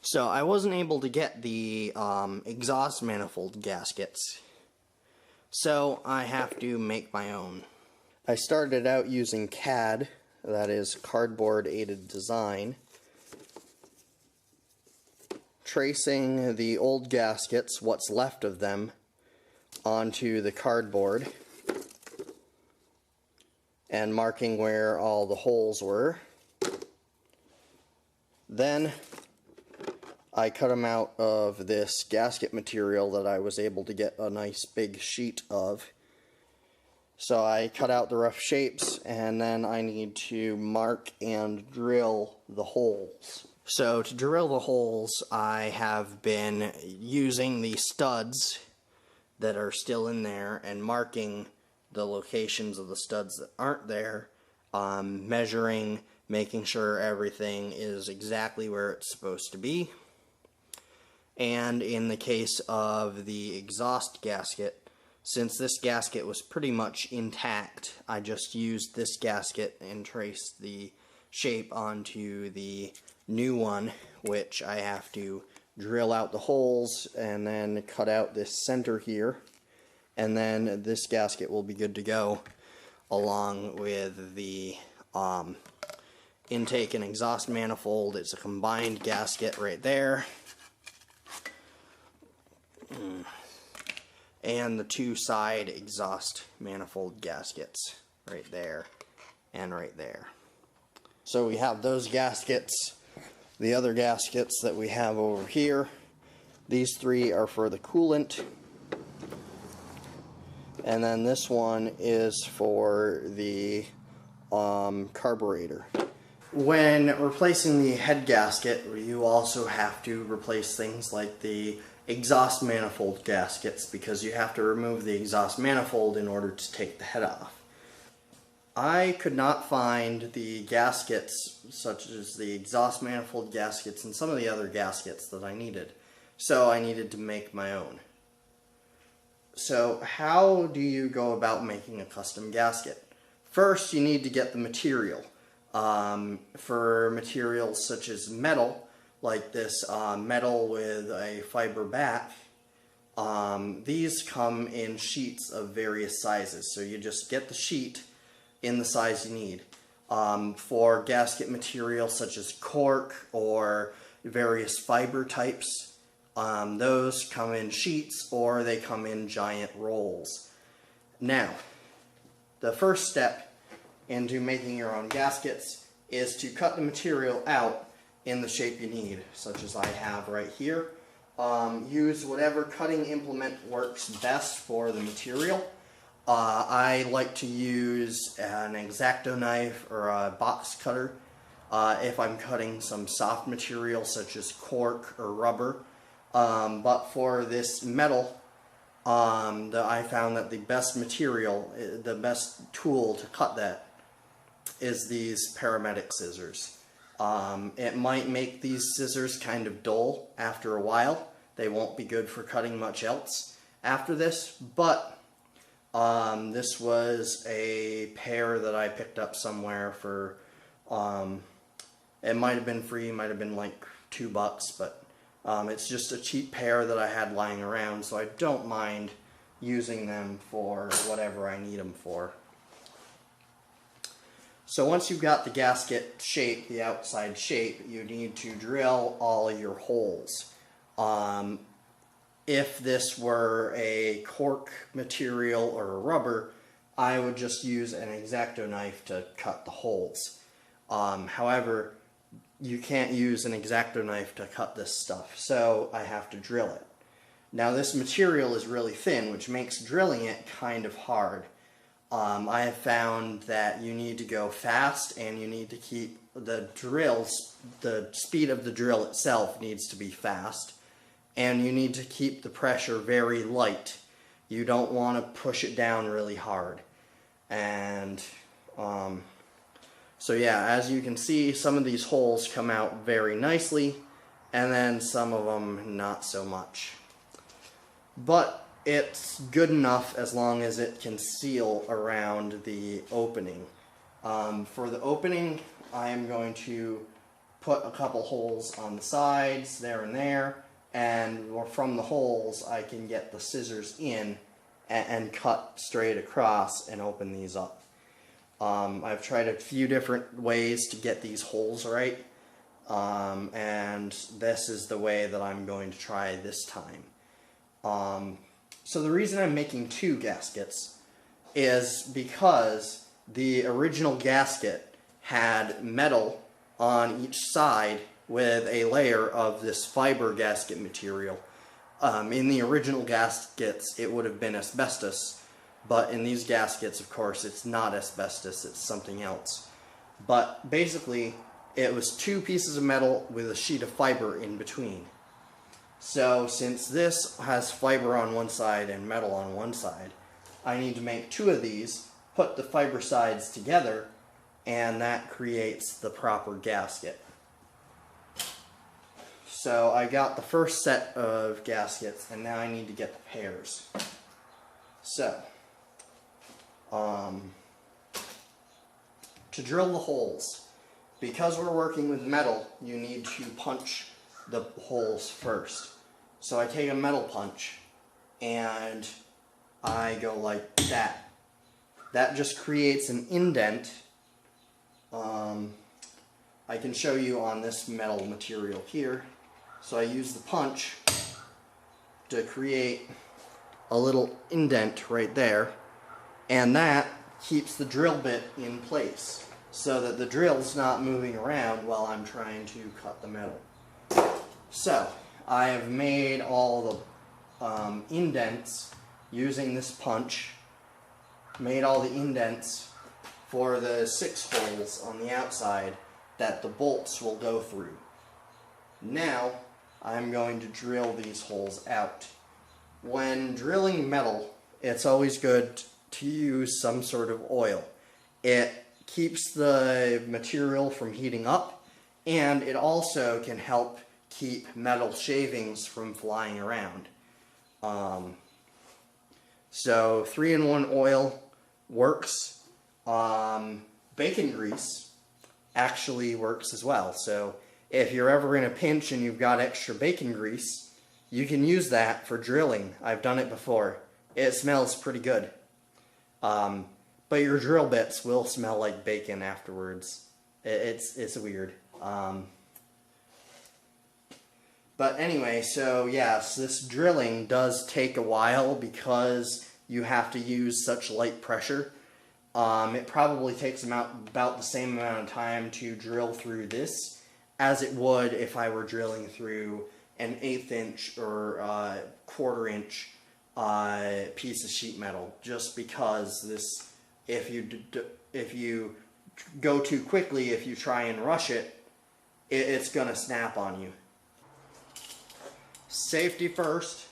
So I wasn't able to get the exhaust manifold gaskets, so I have to make my own. I started out using CAD, that is cardboard aided design, tracing the old gaskets, what's left of them, onto the cardboard and marking where all the holes were. Then I cut them out of this gasket material that I was able to get a nice big sheet of. So I cut out the rough shapes, and then I need to mark and drill the holes. So to drill the holes, I have been using the studs that are still in there and marking the locations of the studs that aren't there, measuring, making sure everything is exactly where it's supposed to be. And in the case of the exhaust gasket, since this gasket was pretty much intact, I just used this gasket and traced the shape onto the new one, which I have to drill out the holes and then cut out this center here, and then this gasket will be good to go along with the intake and exhaust manifold. It's a combined gasket right there, and the two side exhaust manifold gaskets right there and right there. So we have those gaskets. The other gaskets that we have over here, these three are for the coolant, and then this one is for the carburetor. When replacing the head gasket, you also have to replace things like the exhaust manifold gaskets, because you have to remove the exhaust manifold in order to take the head off. I could not find the gaskets, such as the exhaust manifold gaskets and some of the other gaskets that I needed, so I needed to make my own. So how do you go about making a custom gasket? First, you need to get the material. For materials such as metal, like this metal with a fiber back, these come in sheets of various sizes, so you just get the sheet in the size you need. For gasket material such as cork or various fiber types, those come in sheets or they come in giant rolls. Now, the first step into making your own gaskets is to cut the material out in the shape you need, such as I have right here. Use whatever cutting implement works best for the material. I like to use an X-Acto knife or a box cutter if I'm cutting some soft material such as cork or rubber. But for this metal, I found that the best material, the best tool to cut that is these paramedic scissors. It might make these scissors kind of dull after a while. They won't be good for cutting much else after this, but this was a pair that I picked up somewhere for, it might have been free, might have been like $2, but it's just a cheap pair that I had lying around, so I don't mind using them for whatever I need them for. So once you've got the gasket shape, the outside shape, you need to drill all your holes. If this were a cork material or a rubber, I would just use an X-Acto knife to cut the holes. However, you can't use an X-Acto knife to cut this stuff, so I have to drill it. Now this material is really thin, which makes drilling it kind of hard. I have found that you need to go fast, and you need to keep the speed of the drill itself needs to be fast, and you need to keep the pressure very light. You don't want to push it down really hard. And so yeah, as you can see, some of these holes come out very nicely, and then some of them not so much. But it's good enough as long as it can seal around the opening. For the opening, I am going to put a couple holes on the sides there and there, and from the holes I can get the scissors in and cut straight across and open these up. I've tried a few different ways to get these holes right, and this is the way that I'm going to try this time. So the reason I'm making 2 gaskets is because the original gasket had metal on each side with a layer of this fiber gasket material. In the original gaskets it would have been asbestos, but in these gaskets, of course, it's not asbestos, it's something else. But basically it was 2 pieces of metal with a sheet of fiber in between. So since this has fiber on one side and metal on one side, I need to make 2 of these, put the fiber sides together, and that creates the proper gasket. So I got the first set of gaskets, and now I need to get the pairs. So, to drill the holes, because we're working with metal, you need to punch the holes first. So I take a metal punch, and I go like that. That just creates an indent. I can show you on this metal material here. So I use the punch to create a little indent right there, and that keeps the drill bit in place so that the drill's not moving around while I'm trying to cut the metal. So I have made all the indents using this punch, made all the indents for the 6 holes on the outside that the bolts will go through. Now I'm going to drill these holes out. When drilling metal, it's always good to use some sort of oil. It keeps the material from heating up, and it also can help keep metal shavings from flying around. So 3-in-1 oil works. Bacon grease actually works as well. So if you're ever in a pinch and you've got extra bacon grease, you can use that for drilling. I've done it before. It smells pretty good. But your drill bits will smell like bacon afterwards. It's weird. But anyway, so yes, this drilling does take a while because you have to use such light pressure. It probably takes about the same amount of time to drill through this as it would if I were drilling through an 1/8 inch or 1/4 inch piece of sheet metal. Just because this, if you go too quickly, if you try and rush it, it's gonna snap on you. Safety first.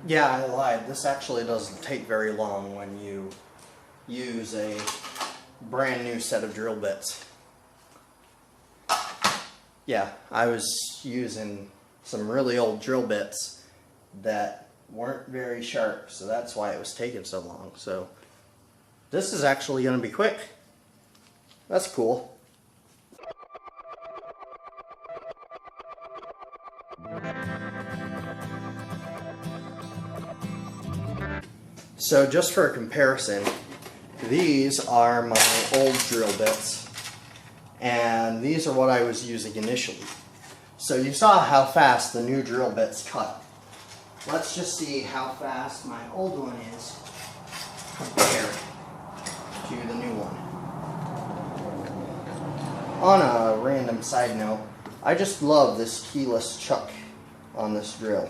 Yeah, I lied. This actually doesn't take very long when you use a brand new set of drill bits. Yeah, I was using some really old drill bits that weren't very sharp, so that's why it was taking so long. So this is actually going to be quick. That's cool. So just for a comparison, these are my old drill bits, and these are what I was using initially. So you saw how fast the new drill bits cut. Let's just see how fast my old one is. there to the new one. On a random side note, I just love this keyless chuck on this drill.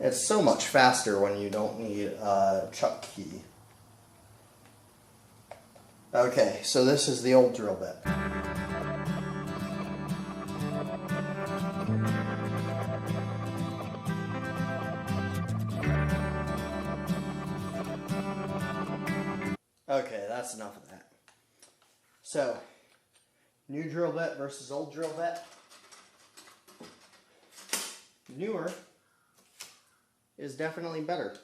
It's so much faster when you don't need a chuck key. Okay, so this is the old drill bit. Okay, that's enough of that. So, new drill bit versus old drill bit. Newer is definitely better.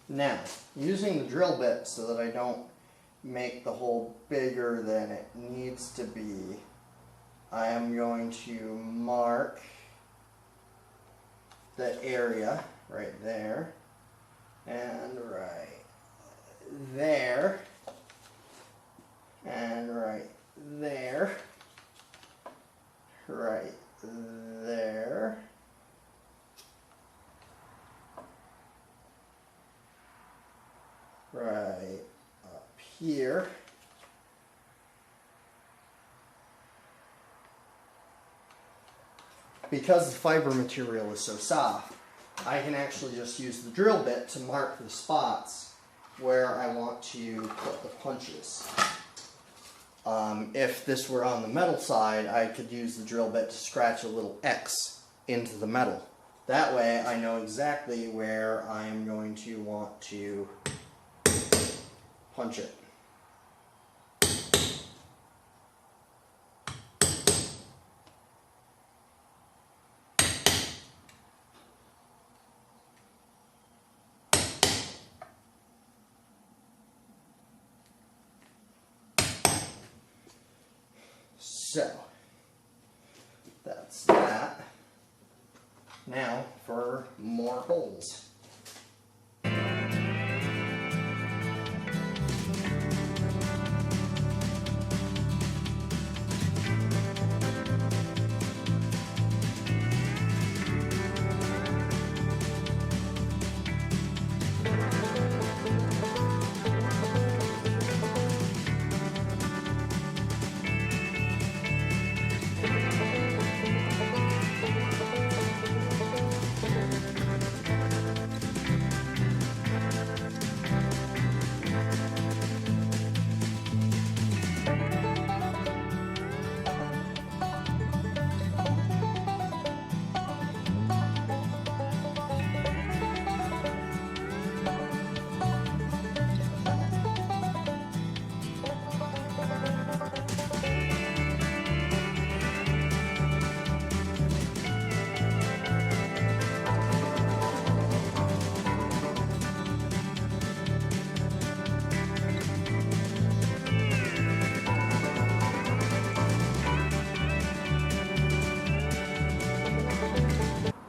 Now, using the drill bit so that I don't make the hole bigger than it needs to be, I am going to mark the area right there and right there and right there, right there, right up here, because the fiber material is so soft, I can actually just use the drill bit to mark the spots where I want to put the punches. If this were on the metal side, I could use the drill bit to scratch a little X into the metal. That way I know exactly where I am going to want to punch it. So, that's that. Now for more holes.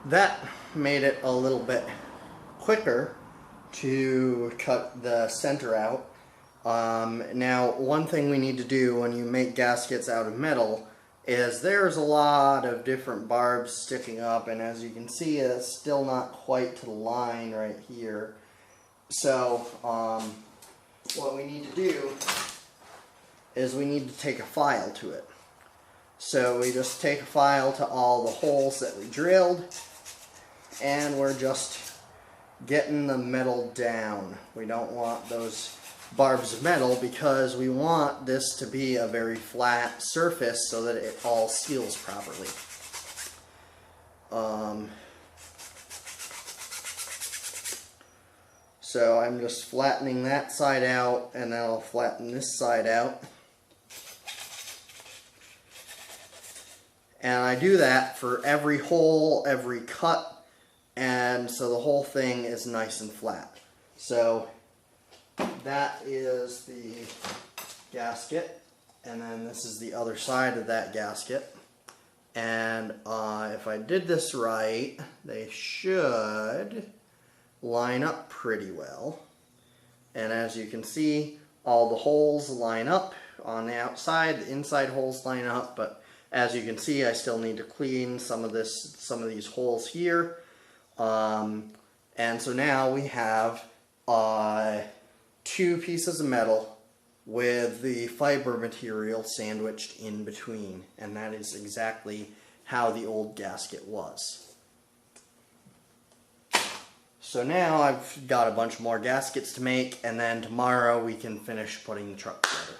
That made it a little bit quicker to cut the center out. Now, one thing we need to do when you make gaskets out of metal is there's a lot of different barbs sticking up, and as you can see, it's still not quite to the line right here. So, what we need to do is we need to take a file to it. So we just take a file to all the holes that we drilled, and we're just getting the metal down. We don't want those barbs of metal because we want this to be a very flat surface so that it all seals properly. So I'm just flattening that side out, and then I'll flatten this side out. And I do that for every hole, every cut, and so the whole thing is nice and flat. So that is the gasket, and then this is the other side of that gasket. And if I did this right, they should line up pretty well. And as you can see, all the holes line up on the outside, the inside holes line up, but as you can see, I still need to clean some of these holes here. And so now we have 2 pieces of metal with the fiber material sandwiched in between, and that is exactly how the old gasket was. So now I've got a bunch more gaskets to make, and then tomorrow we can finish putting the truck together.